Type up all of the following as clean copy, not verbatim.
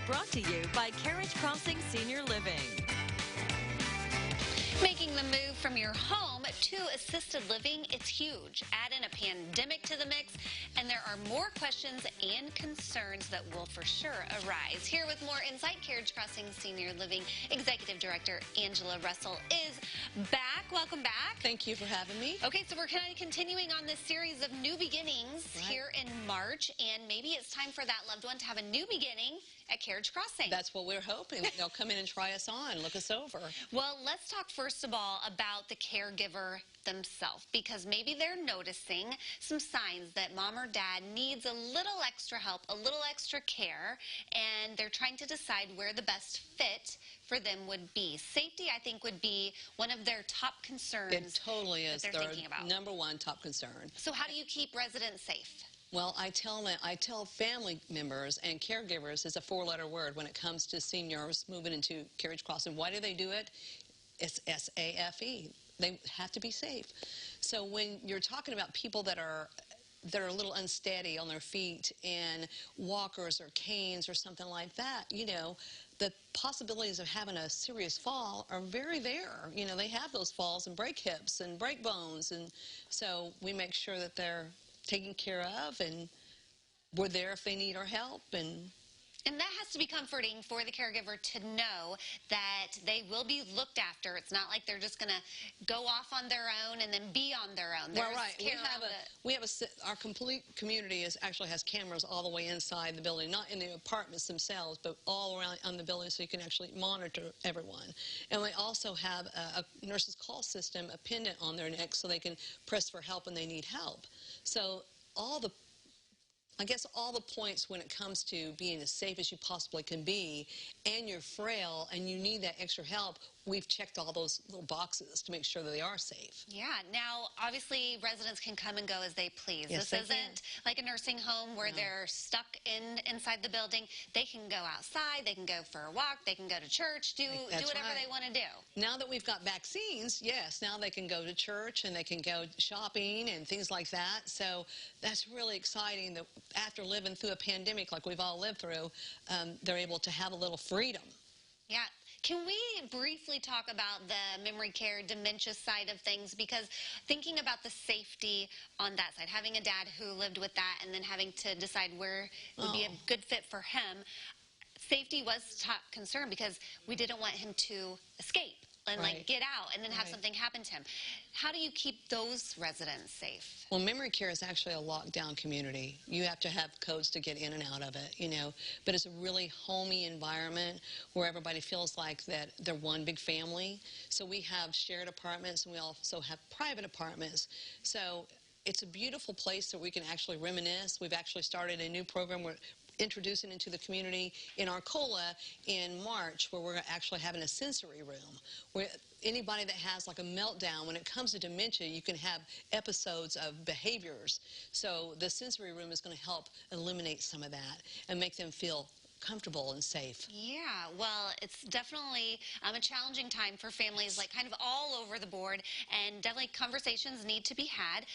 brought to you by Carriage Crossing Senior Living. Making the move from your home to assisted living, it's huge. Add in a pandemic to the mix, and there are more questions and concerns that will for sure arise. Here with more insight, Carriage Crossing Senior Living Executive Director Angela Russell is back. Welcome back. Thank you for having me. Okay, so we're kind of continuing on this series of new beginnings here in March, and maybe it's time for that loved one to have a new beginning at Carriage Crossing. That's what we're hoping. They'll come in and try us on, look us over. Well, let's talk first of all about the caregiver themselves, because maybe they're noticing some signs that mom or dad needs a little extra help, a little extra care, and they're trying to decide where the best fit for them would be. Safety, I think, would be one of their top concerns. It totally is. They're thinking about. Number one top concern. So how do you keep residents safe? Well, I tell family members and caregivers is a four-letter word when it comes to seniors moving into Carriage Crossing. Why do they do it? It's S-A-F-E. They have to be safe. So when you're talking about people that are a little unsteady on their feet and walkers or canes or something like that, you know, the possibilities of having a serious fall are very there. You know, they have those falls and break hips and break bones, and so we make sure that they're taken care of, and we're there if they need our help. And that has to be comforting for the caregiver to know that they will be looked after. It's not like they're just going to go off on their own and then be on their own. Well, right. Our complete community actually has cameras all the way inside the building, not in the apartments themselves, but all around on the building, so you can actually monitor everyone. And we also have a nurse's call system, a pendant on their neck, so they can press for help when they need help. So I guess all the points when it comes to being as safe as you possibly can be, and you're frail and you need that extra help, we've checked all those little boxes to make sure that they are safe. Yeah. Now, obviously, residents can come and go as they please. Yes, this isn't like a nursing home where they're stuck inside the building. They can go outside. They can go for a walk. They can go to church. Do whatever they want to do. Now that we've got vaccines, yes, now they can go to church and they can go shopping and things like that. So that's really exciting that after living through a pandemic like we've all lived through, they're able to have a little freedom. Yeah. Can we briefly talk about the memory care dementia side of things? Because thinking about the safety on that side, having a dad who lived with that and then having to decide where would be a good fit for him, safety was top concern because we didn't want him to escape and like get out and then have something happen to him. How do you keep those residents safe? Well, memory care is actually a lockdown community. You have to have codes to get in and out of it, you know. But it's a really homey environment where everybody feels like that they're one big family. So we have shared apartments and we also have private apartments. So it's a beautiful place that we can actually reminisce. We've actually started a new program where introducing into the community in Arcola in March, where we're actually having a sensory room where anybody that has like a meltdown, when it comes to dementia, you can have episodes of behaviors. So the sensory room is going to help eliminate some of that and make them feel comfortable and safe. Yeah, well, it's definitely a challenging time for families, like kind of all over the board, and definitely conversations need to be had.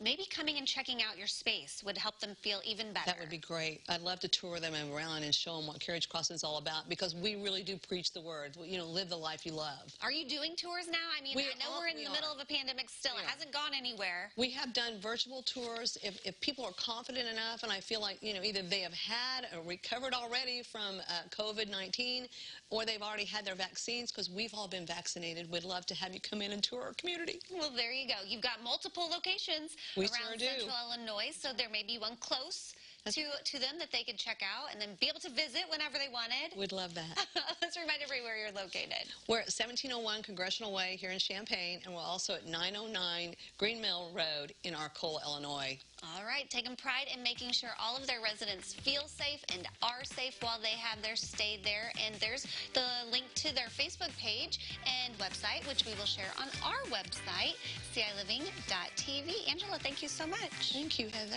Maybe coming and checking out your space would help them feel even better. That would be great. I'd love to tour them around and show them what Carriage Crossing is all about, because we really do preach the word. You know, live the life you love. Are you doing tours now? I mean, I know we're in the middle of a pandemic still. It hasn't gone anywhere. We have done virtual tours. If people are confident enough, and I feel like, you know, either they have had or recovered already from COVID-19, or they've already had their vaccines, because we've all been vaccinated. We'd love to have you come in and tour our community. Well, there you go. You've got multiple locations around Central Illinois, so there may be one close to them that they could check out and then be able to visit whenever they wanted. We'd love that. Let's remind everybody where you're located. We're at 1701 Congressional Way here in Champaign, and we're also at 909 Green Mill Road in Arcola, Illinois. All right, taking pride in making sure all of their residents feel safe and are safe while they have their stay there. And there's the link to their Facebook page and website, which we will share on our website, CILiving.tv. Angela, thank you so much. Thank you, Heather.